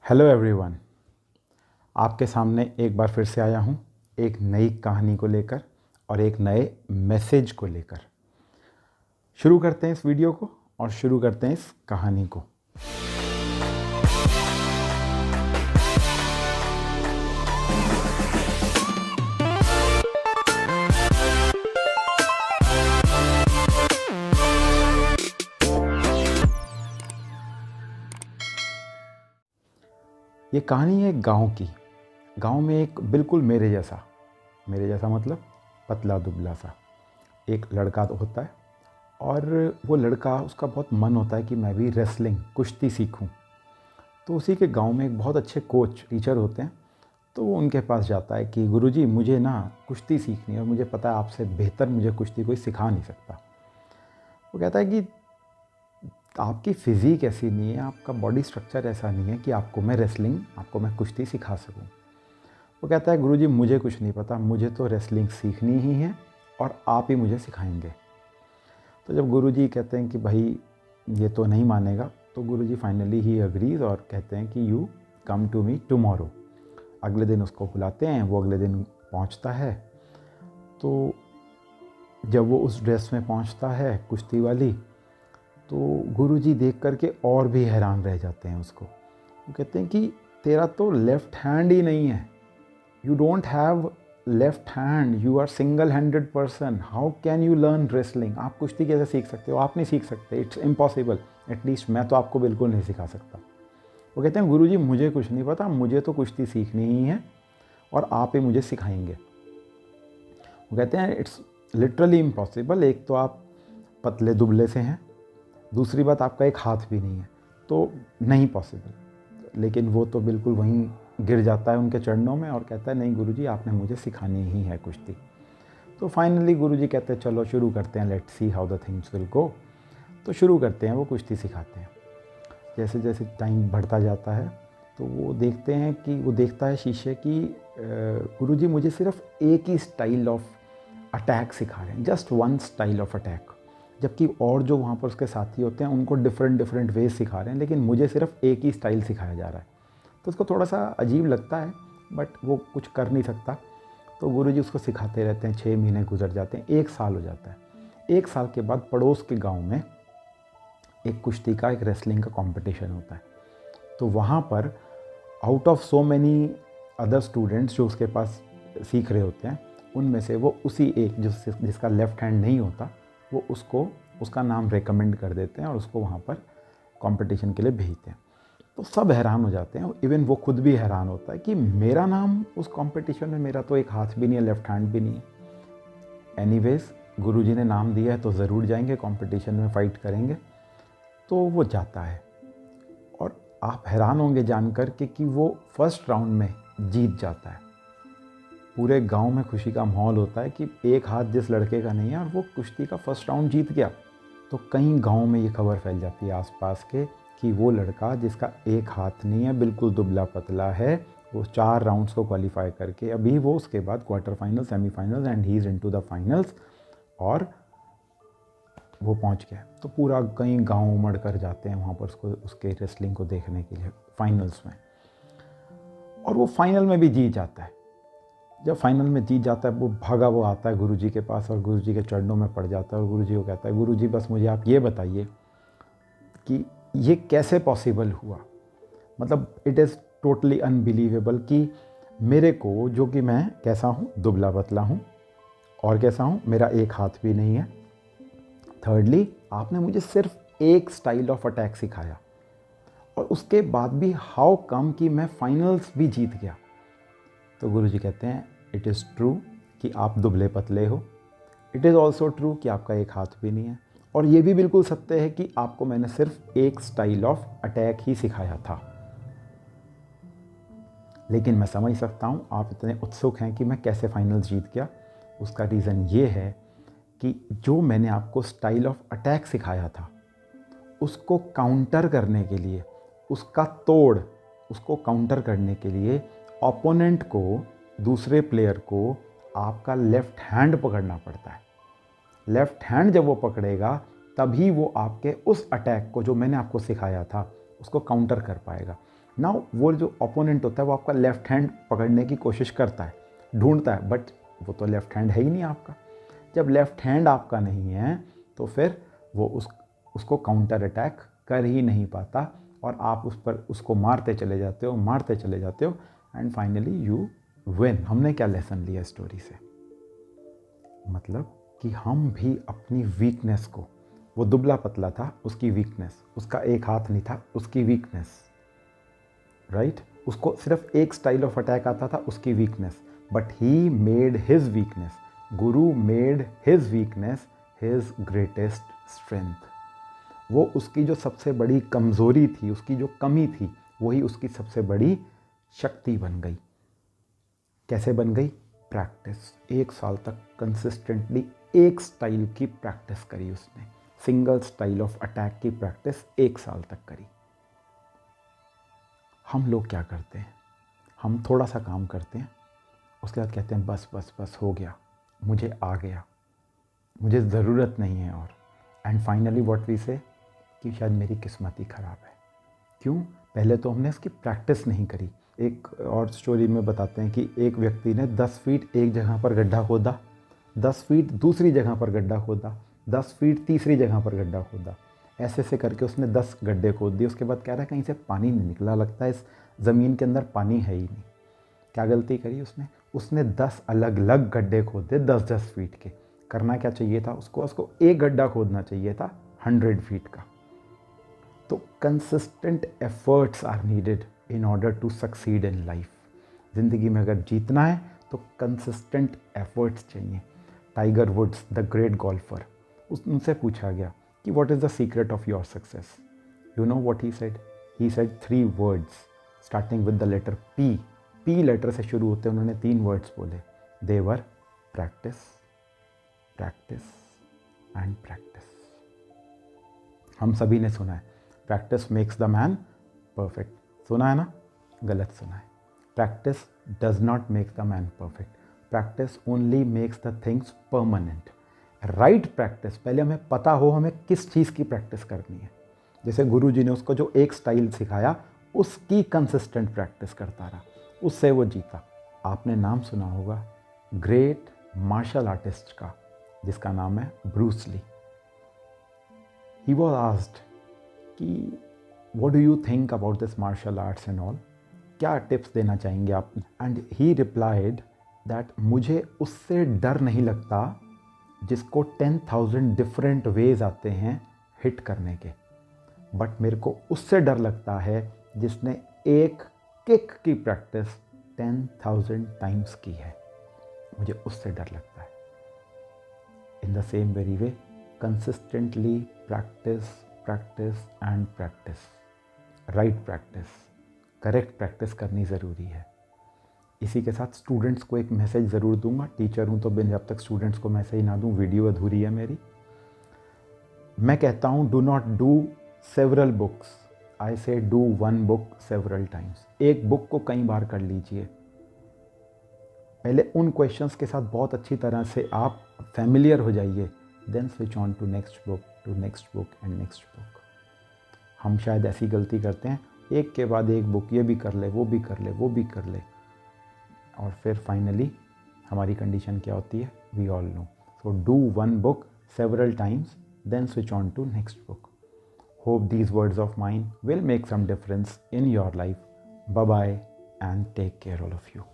Hello everyone, आपके सामने एक बार फिर से आया हूँ एक नई कहानी को लेकर और एक नए मैसेज को लेकर। शुरू करते हैं इस वीडियो को और शुरू करते हैं इस कहानी को। ये कहानी है एक गांव की। गांव में एक बिल्कुल मेरे जैसा मतलब पतला दुबला सा एक लड़का तो होता है, और वो लड़का, उसका बहुत मन होता है कि मैं भी रेसलिंग, कुश्ती सीखूं। तो उसी के गांव में एक बहुत अच्छे कोच टीचर होते हैं। तो वो उनके पास जाता है कि गुरुजी मुझे ना कुश्ती सीखनी है और मुझे पता है आपसे बेहतर मुझे कुश्ती कोई सिखा नहीं सकता। वो कहता है कि आपकी फ़िज़ीक ऐसी नहीं है, आपका बॉडी स्ट्रक्चर ऐसा नहीं है कि आपको मैं कुश्ती सिखा सकूं। वो कहता है गुरुजी मुझे कुछ नहीं पता, मुझे तो रेसलिंग सीखनी ही है और आप ही मुझे सिखाएंगे। तो जब गुरुजी कहते हैं कि भाई ये तो नहीं मानेगा, तो गुरुजी फाइनली ही अग्रीज और कहते हैं कि you come to me tomorrow. अगले दिन उसको बुलाते हैं, वो अगले दिन पहुंचता है। तो जब वो उस ड्रेस में पहुंचता है कुश्ती वाली, तो गुरुजी देख करके और भी हैरान रह जाते हैं उसको। वो कहते हैं कि तेरा तो लेफ़्ट हैंड ही नहीं है, you don't have left hand, you are single handed person, how can you learn wrestling? आप कुश्ती कैसे सीख सकते हो? आप नहीं सीख सकते, इट्स इम्पॉसिबल, एटलीस्ट मैं तो आपको बिल्कुल नहीं सिखा सकता। वो कहते हैं गुरुजी मुझे कुछ नहीं पता, मुझे तो कुश्ती सीखनी ही है और आप ही मुझे सिखाएंगे। वो कहते हैं इट्स लिटरली इम्पॉसिबल, एक तो आप पतले दुबले से हैं, दूसरी बात आपका एक हाथ भी नहीं है, तो नहीं पॉसिबल। लेकिन वो तो बिल्कुल वहीं गिर जाता है उनके चरणों में और कहता है नहीं गुरुजी आपने मुझे सिखानी ही है कुश्ती। तो फाइनली गुरुजी कहते हैं चलो शुरू करते हैं, let's see how the things will go. तो शुरू करते हैं, वो कुश्ती सिखाते हैं। जैसे जैसे टाइम बढ़ता जाता है तो वो देखता है शीशे की, गुरुजी मुझे सिर्फ एक ही स्टाइल ऑफ अटैक सिखा रहे हैं, just one style of attack, जबकि और जो वहाँ पर उसके साथी होते हैं उनको डिफरेंट वेज सिखा रहे हैं, लेकिन मुझे सिर्फ एक ही स्टाइल सिखाया जा रहा है। तो उसको थोड़ा सा अजीब लगता है, बट वो कुछ कर नहीं सकता। तो गुरुजी उसको सिखाते रहते हैं। 6 महीने गुजर जाते हैं, 1 साल हो जाता है। 1 साल के बाद पड़ोस के गांव में एक कुश्ती का, एक रेसलिंग का कंपटीशन होता है। तो वहाँ पर out of so many other students जो उसके पास सीख रहे होते हैं, उनमें से वो उसी एक जिसका लेफ़्ट हैंड नहीं होता, वो उसका नाम रेकमेंड कर देते हैं और उसको वहाँ पर कंपटीशन के लिए भेजते हैं। तो सब हैरान हो जाते हैं, इवन वो खुद भी हैरान होता है कि मेरा नाम उस कंपटीशन में, मेरा तो एक हाथ भी नहीं है, लेफ़्ट हैंड भी नहीं है। एनीवेज गुरुजी ने नाम दिया है तो ज़रूर जाएंगे, कंपटीशन में फ़ाइट करेंगे। तो वो जाता है और आप हैरान होंगे जानकर कि वो फर्स्ट राउंड में जीत जाता है। पूरे गांव में खुशी का माहौल होता है कि एक हाथ जिस लड़के का नहीं है और वो कुश्ती का फर्स्ट राउंड जीत गया। तो कई गांव में ये खबर फैल जाती है आसपास के कि वो लड़का जिसका एक हाथ नहीं है, बिल्कुल दुबला पतला है, वो 4 राउंड्स को क्वालिफाई करके अभी वो उसके बाद quarter final, semifinals and he is into the finals, और वो पहुंच गया। तो पूरा कई गाँव उमड़ कर जाते हैं वहाँ पर उसके रेसलिंग को देखने के लिए फाइनल्स में, और वो फाइनल में भी जीत जाता है। जब फाइनल में जीत जाता है, वो आता है गुरुजी के पास और गुरुजी के चरणों में पड़ जाता है और गुरुजी को कहता है गुरुजी बस मुझे आप ये बताइए कि ये कैसे पॉसिबल हुआ। मतलब इट इज़ टोटली अनबिलीवेबल कि मेरे को, जो कि मैं कैसा हूँ, दुबला पतला हूँ, और कैसा हूँ, मेरा एक हाथ भी नहीं है, थर्डली आपने मुझे सिर्फ एक स्टाइल ऑफ अटैक सिखाया, और उसके बाद भी हाउ कम कि मैं फाइनल्स भी जीत गया। तो गुरुजी कहते हैं इट इज़ ट्रू कि आप दुबले पतले हो, इट इज़ ऑल्सो ट्रू कि आपका एक हाथ भी नहीं है, और ये भी बिल्कुल सत्य है कि आपको मैंने सिर्फ एक स्टाइल ऑफ अटैक ही सिखाया था। लेकिन मैं समझ सकता हूँ आप इतने उत्सुक हैं कि मैं कैसे फाइनल्स जीत गया। उसका रीज़न ये है कि जो मैंने आपको स्टाइल ऑफ अटैक सिखाया था, उसको काउंटर करने के लिए, उसको काउंटर करने के लिए ओपोनेंट को, दूसरे प्लेयर को आपका लेफ़्ट हैंड पकड़ना पड़ता है। लेफ़्ट हैंड जब वो पकड़ेगा तभी वो आपके उस अटैक को, जो मैंने आपको सिखाया था, उसको काउंटर कर पाएगा। नाउ वो जो ओपोनेंट होता है वो आपका लेफ्ट हैंड पकड़ने की कोशिश करता है, ढूंढता है, बट वो तो लेफ्ट हैंड है ही नहीं आपका। जब लेफ्ट हैंड आपका नहीं है तो फिर वो उसको काउंटर अटैक कर ही नहीं पाता और आप उसको मारते चले जाते हो एंड फाइनली यू विन। हमने क्या लेसन लिया स्टोरी से? मतलब कि हम भी अपनी वीकनेस को, वो दुबला पतला था उसकी वीकनेस, उसका एक हाथ नहीं था उसकी वीकनेस, राइट? उसको सिर्फ एक स्टाइल ऑफ अटैक आता था उसकी weakness, but he made his weakness, guru made his weakness his greatest strength. वो उसकी जो सबसे बड़ी कमज़ोरी थी, उसकी जो कमी थी, वही उसकी सबसे बड़ी शक्ति बन गई। कैसे बन गई? प्रैक्टिस। 1 साल तक कंसिस्टेंटली एक स्टाइल की प्रैक्टिस करी उसने, सिंगल स्टाइल ऑफ अटैक की प्रैक्टिस 1 साल तक करी। हम लोग क्या करते हैं? हम थोड़ा सा काम करते हैं, उसके बाद कहते हैं बस बस बस हो गया, मुझे आ गया, मुझे ज़रूरत नहीं है और। एंड फाइनली व्हाट वी से कि शायद मेरी किस्मत ही ख़राब है। क्यों? पहले तो हमने इसकी प्रैक्टिस नहीं करी। एक और स्टोरी में बताते हैं कि एक व्यक्ति ने 10 फीट एक जगह पर गड्ढा खोदा, 10 फीट दूसरी जगह पर गड्ढा खोदा, 10 फीट तीसरी जगह पर गड्ढा खोदा, ऐसे ऐसे करके उसने 10 गड्ढे खोद दिए। उसके बाद कह रहा है कहीं से पानी नहीं निकला, लगता है इस ज़मीन के अंदर पानी है ही नहीं। क्या गलती करी उसने? उसने 10 अलग अलग गड्ढे खोदे 10-10 फीट के। करना क्या चाहिए था उसको एक गड्ढा खोदना चाहिए था 100 फीट का। तो consistent efforts are needed in order to succeed in life. ज़िंदगी में अगर जीतना है तो कंसिस्टेंट एफर्ट्स चाहिए। Tiger Woods the great golfer, उनसे पूछा गया कि what is the secret of your success? You know what he said? He said 3 words starting with the letter P. P letter से शुरू होते उन्होंने 3 वर्ड्स बोले। They were practice, practice and practice. हम सभी ने सुना है practice makes the man perfect. सुना है ना? गलत सुना है। Practice does not make the man perfect, practice only makes the things permanent. Right practice, पहले हमें पता हो हमें किस चीज़ की प्रैक्टिस करनी है। जैसे गुरु जी ने उसको जो एक स्टाइल सिखाया उसकी कंसिस्टेंट प्रैक्टिस करता रहा, उससे वो जीता। आपने नाम सुना होगा ग्रेट मार्शल आर्टिस्ट का, जिसका नाम है Bruce Lee. He was asked कि what do you think about this martial arts and all, क्या टिप्स देना चाहेंगे आप? एंड ही रिप्लाइड दैट मुझे उससे डर नहीं लगता जिसको 10,000 डिफरेंट वेज आते हैं हिट करने के, बट मेरे को उससे डर लगता है जिसने एक किक की प्रैक्टिस 10,000 टाइम्स की है। मुझे उससे डर लगता है। In the same very way consistently practice, practice and practice. Right practice, correct practice करनी ज़रूरी है। इसी के साथ स्टूडेंट्स को एक मैसेज ज़रूर दूंगा। टीचर हूँ तो जब तक स्टूडेंट्स को मैसेज ना दूँ वीडियो अधूरी है मेरी। मैं कहता हूँ do not do several books, I say do 1 book several times. एक बुक को कई बार कर लीजिए। पहले उन क्वेश्चंस के साथ बहुत अच्छी तरह से आप फैमिलियर हो जाइए, then switch on to next book, to next book and next book. हम शायद ऐसी गलती करते हैं, एक के बाद एक बुक, ये भी कर ले, वो भी कर ले, वो भी कर ले, और फिर फाइनली हमारी कंडीशन क्या होती है? We all know. So do 1 book several times, then switch on to next book. Hope these words of mine will make some difference in your life. Bye bye and take care all of you.